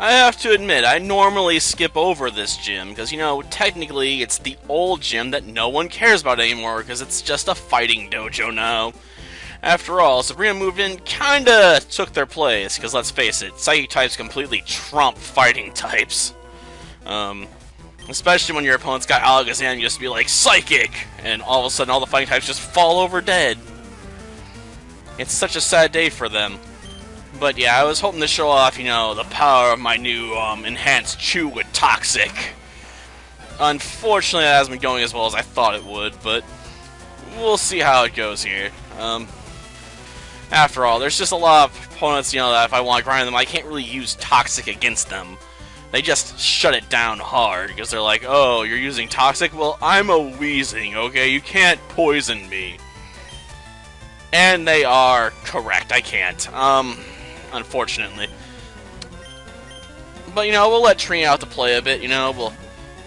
I have to admit, I normally skip over this gym, because, you know, technically it's the old gym that no one cares about anymore, because it's just a fighting dojo now. After all, Sabrina moved in, kinda took their place, because let's face it, psychic types completely trump fighting types. Especially when your opponent's got Alakazam, you just be like, psychic! And all of a sudden all the fighting types just fall over dead. It's such a sad day for them. But yeah, I was hoping to show off, you know, the power of my new enhanced chew with Toxic. Unfortunately, it hasn't been going as well as I thought it would, but we'll see how it goes here. After all, there's just a lot of opponents, you know, that if I want to grind them, I can't really use Toxic against them. They just shut it down hard, because they're like, oh, you're using Toxic? Well, I'm a Weezing, okay? You can't poison me. And they are correct, I can't. Unfortunately. But, you know, we'll let Trini out to play a bit, you know, we'll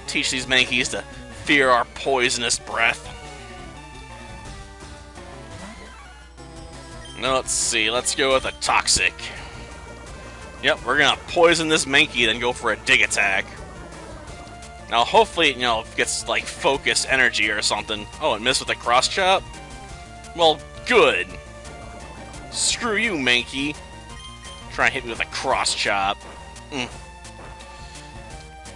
teach these Mankeys to fear our poisonous breath. Now, let's see, let's go with a Toxic. Yep, we're gonna poison this Mankey, then go for a dig attack. Now, hopefully, you know, it gets, like, focus energy or something. Oh, it missed with a cross chop? Well, good. Screw you, Mankey. Try and hit me with a cross chop.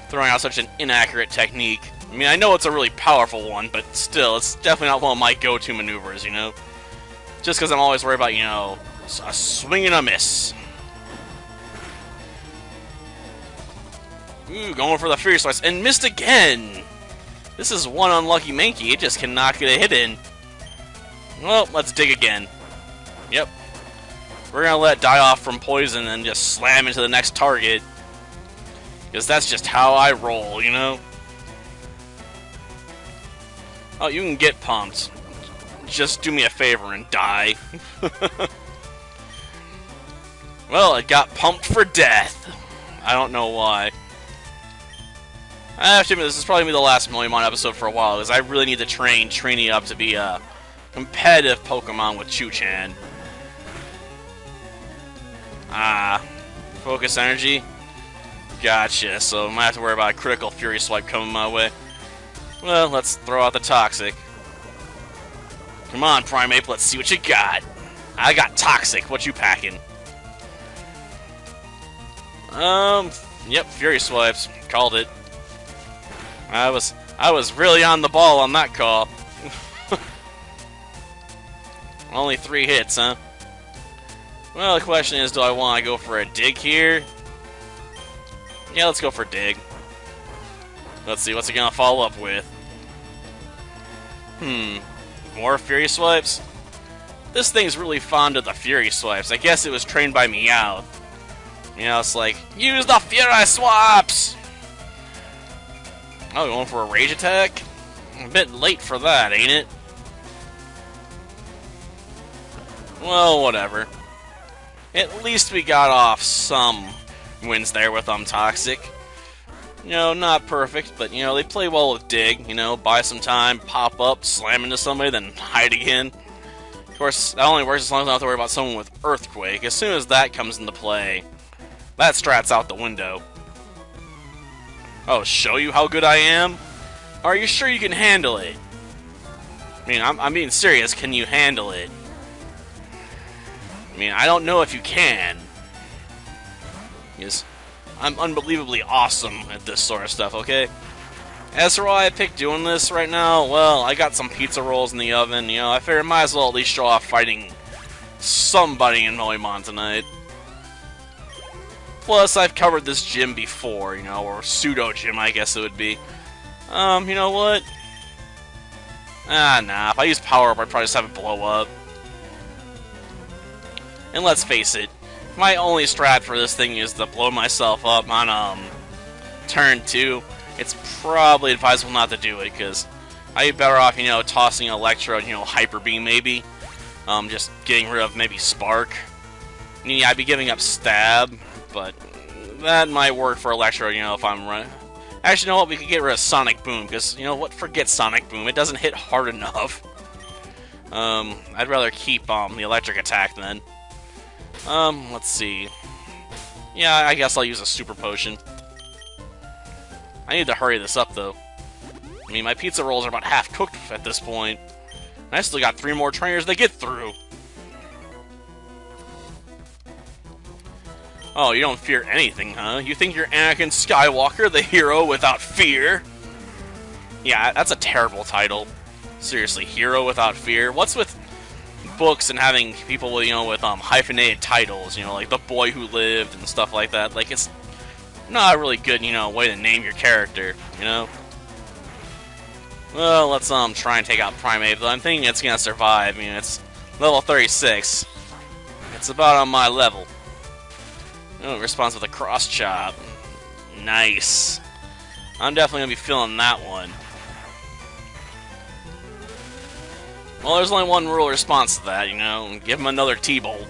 Throwing out such an inaccurate technique. I mean, I know it's a really powerful one, but still, it's definitely not one of my go-to maneuvers, you know? Just because I'm always worried about, you know, a swing and a miss. Ooh, going for the Fury Slice, and missed again! This is one unlucky Mankey, it just cannot get a hit in. Well, let's dig again. Yep. We're gonna let it die off from poison and just slam into the next target. Because that's just how I roll, you know? Oh, you can get pumped. Just do me a favor and die. Well, it got pumped for death. I don't know why. I have to admit, this is probably going to be the last Moemon episode for a while, because I really need to train Trini up to be a competitive Pokemon with Chu-Chan. Focus energy? Gotcha, so I might have to worry about a critical Fury Swipe coming my way. Well, let's throw out the Toxic. Come on, Primeape, let's see what you got. I got Toxic, what you packing? Yep, Fury Swipes. Called it. I was really on the ball on that call. Only 3 hits, huh? Well, the question is, do I want to go for a dig here? Yeah, let's go for a dig. Let's see, what's it gonna follow up with? More Fury Swipes? This thing's really fond of the Fury Swipes. I guess it was trained by Meowth. Meowth's like, use the Fury Swipes! Oh, going for a Rage Attack? A bit late for that, ain't it? Well, whatever. At least we got off some wins there with Toxic. You know, not perfect, but, you know, they play well with Dig. You know, buy some time, pop up, slam into somebody, then hide again. Of course, that only works as long as I don't have to worry about someone with Earthquake. As soon as that comes into play, that strat's out the window. Oh, show you how good I am? Are you sure you can handle it? I mean, I'm being serious. Can you handle it? I mean, I don't know if you can. Because I'm unbelievably awesome at this sort of stuff, okay? As for why I picked doing this right now, well, I got some pizza rolls in the oven, you know, I figured I might as well at least show off fighting somebody in Moemon tonight. Plus, I've covered this gym before, you know, or pseudo-gym, I guess it would be. You know what? Nah, if I use power-up, I'd probably just have it blow up. And let's face it, my only strat for this thing is to blow myself up on, turn 2. It's probably advisable not to do it, because I'd be better off, you know, tossing Electro and, you know, Hyper Beam, maybe. Just getting rid of maybe Spark. Yeah, I'd be giving up Stab, but that might work for Electro, you know, if I'm right. Actually, you know what? We could get rid of Sonic Boom, because, you know what? Forget Sonic Boom. It doesn't hit hard enough. I'd rather keep, the Electric Attack, then. Let's see. Yeah, I guess I'll use a super potion. I need to hurry this up, though. I mean, my pizza rolls are about half cooked at this point. And I still got 3 more trainers to get through. Oh, you don't fear anything, huh? You think you're Anakin Skywalker, the hero without fear? Yeah, that's a terrible title. Seriously, hero without fear? What's with books and having people, with hyphenated titles, like The Boy Who Lived and stuff like that? Like, it's not a really good, way to name your character, Well, let's try and take out Primate, though I'm thinking it's gonna survive. I mean, it's level 36. It's about on my level. Oh, responds with a cross chop. Nice. I'm definitely gonna be feeling that one. Well, there's only one real response to that, Give him another T-bolt.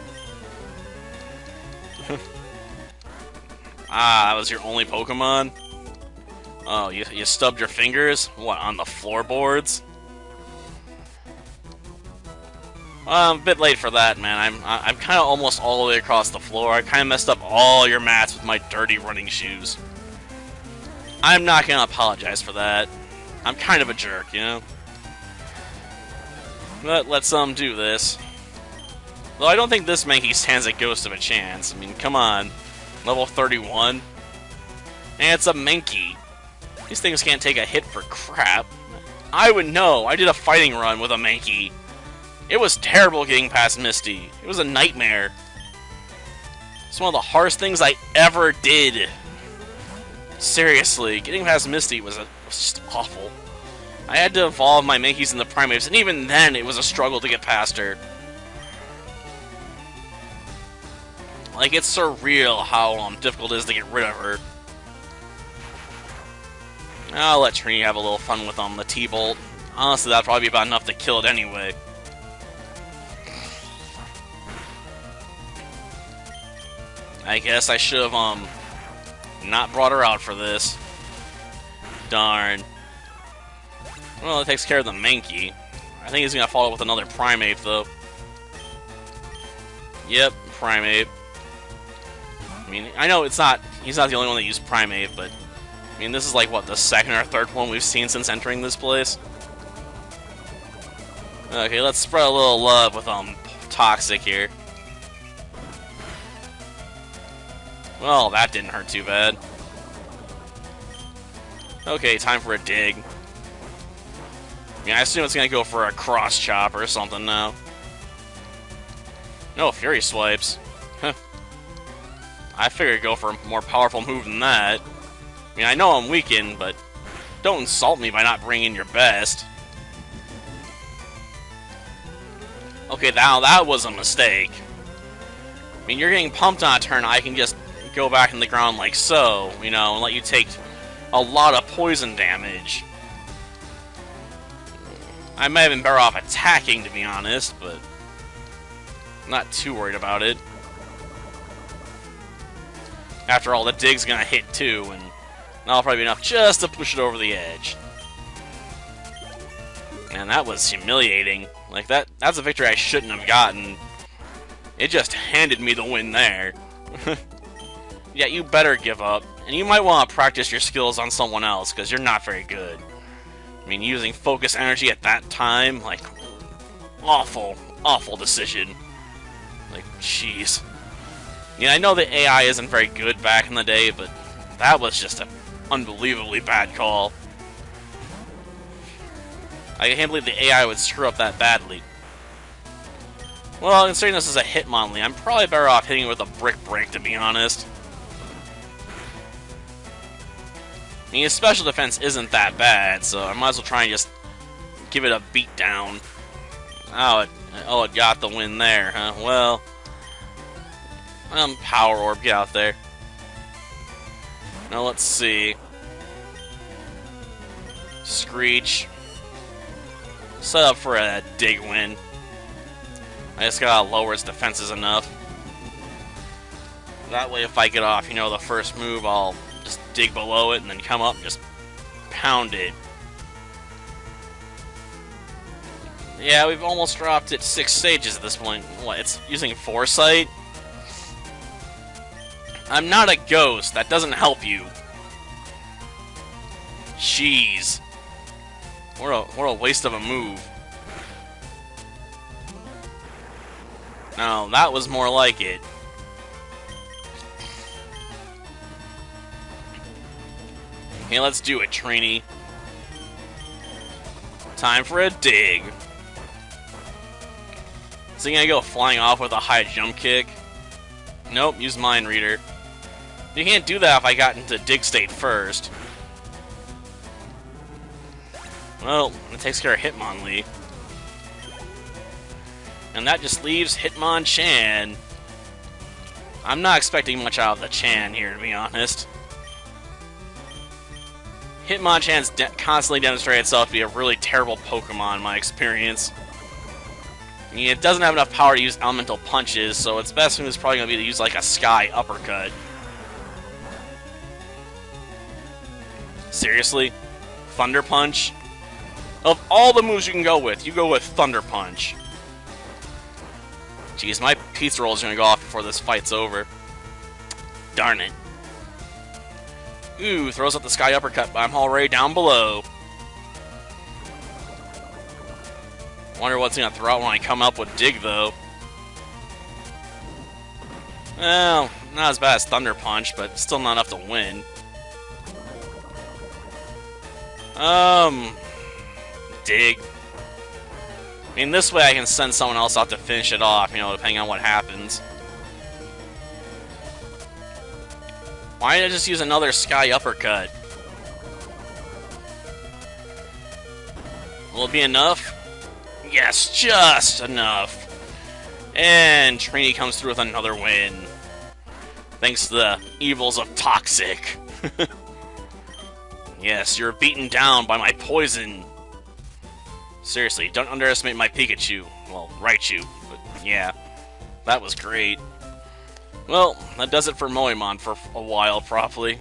Ah, that was your only Pokemon? Oh, you stubbed your fingers? What, on the floorboards? I'm a bit late for that, man. I'm kind of almost all the way across the floor. I kind of messed up all your mats with my dirty running shoes. I'm not gonna apologize for that. I'm kind of a jerk, But let's do this. Though I don't think this Mankey stands a ghost of a chance. I mean, come on. Level 31? And it's a Mankey. These things can't take a hit for crap. I would know. I did a fighting run with a Mankey. It was terrible getting past Misty. It was a nightmare. It's one of the hardest things I ever did. Seriously, getting past Misty was just awful. I had to evolve my Mankeys into Primates, and even then it was a struggle to get past her. Like, it's surreal how difficult it is to get rid of her. I'll let Trini have a little fun with the T-Bolt. Honestly, that'd probably be about enough to kill it anyway. I guess I should have, not brought her out for this. Darn. Well, it takes care of the Mankey. I think he's gonna follow up with another Primate, though. Yep, Primate. I mean, I know he's not the only one that used Primate, but I mean, this is like, what, the second or third one we've seen since entering this place? Okay, let's spread a little love with, Toxic here. Well, that didn't hurt too bad. Okay, time for a dig. I mean, I assume it's gonna go for a cross chop or something now. No, Fury Swipes. Huh. I figured go for a more powerful move than that. I mean, I know I'm weakened, but don't insult me by not bringing your best. Okay, now that was a mistake. I mean, you're getting pumped on a turn, I can just go back in the ground like so, and let you take a lot of poison damage. I might have been better off attacking, to be honest, but I'm not too worried about it. After all, the dig's gonna hit too, and that'll probably be enough just to push it over the edge. And that was humiliating. Like, that's a victory I shouldn't have gotten. It just handed me the win there. Yeah, you better give up. And you might want to practice your skills on someone else, because you're not very good. I mean, using focus energy at that time, like, awful, awful decision. Like, jeez. Yeah, I know the AI isn't very good back in the day, but that was just an unbelievably bad call. I can't believe the AI would screw up that badly. Well, considering this is a Hitmonlee, I'm probably better off hitting it with a Brick Break, to be honest. I mean, his special defense isn't that bad, so I might as well try and just give it a beat down. Oh, it got the win there, huh? Well, Power Orb, get out there. Now let's see. Screech. Set up for a dig win. I just gotta lower its defenses enough. That way, if I get off, the first move, I'll just dig below it and then come up and just pound it. Yeah, we've almost dropped it 6 stages at this point. What, it's using Foresight? I'm not a ghost. That doesn't help you. Jeez. What a waste of a move. No, that was more like it. Okay, let's do it, Trini. Time for a dig. Is he gonna go flying off with a high jump kick? Nope, use Mind Reader. You can't do that if I got into dig state first. Well, it takes care of Hitmonlee. And that just leaves Hitmonchan. I'm not expecting much out of the Chan here, to be honest. Hitmonchan's constantly demonstrated itself to be a really terrible Pokemon in my experience. I mean, it doesn't have enough power to use elemental punches, so its best move is probably going to be to use like a Sky Uppercut. Seriously? Thunder Punch? Of all the moves you can go with, you go with Thunder Punch. Jeez, my pizza roll is going to go off before this fight's over. Darn it. Ooh, throws up the Sky Uppercut, but I'm already down below. Wonder what's going to throw out when I come up with Dig, though. Well, not as bad as Thunder Punch, but still not enough to win. Dig. I mean, this way I can send someone else out to finish it off, you know, depending on what happens. Why did I just use another Sky Uppercut? Will it be enough? Yes, just enough. And Trini comes through with another win. Thanks to the evils of Toxic. Yes, you're beaten down by my poison. Seriously, don't underestimate my Pikachu. Well, Raichu, but yeah, that was great. Well, that does it for Moemon for a while, probably.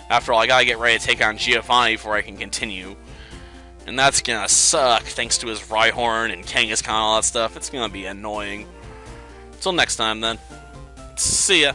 After all, I gotta get ready to take on Giovanni before I can continue. And that's gonna suck, thanks to his Rhyhorn and Kangaskhan and all that stuff. It's gonna be annoying. Until next time, then. See ya.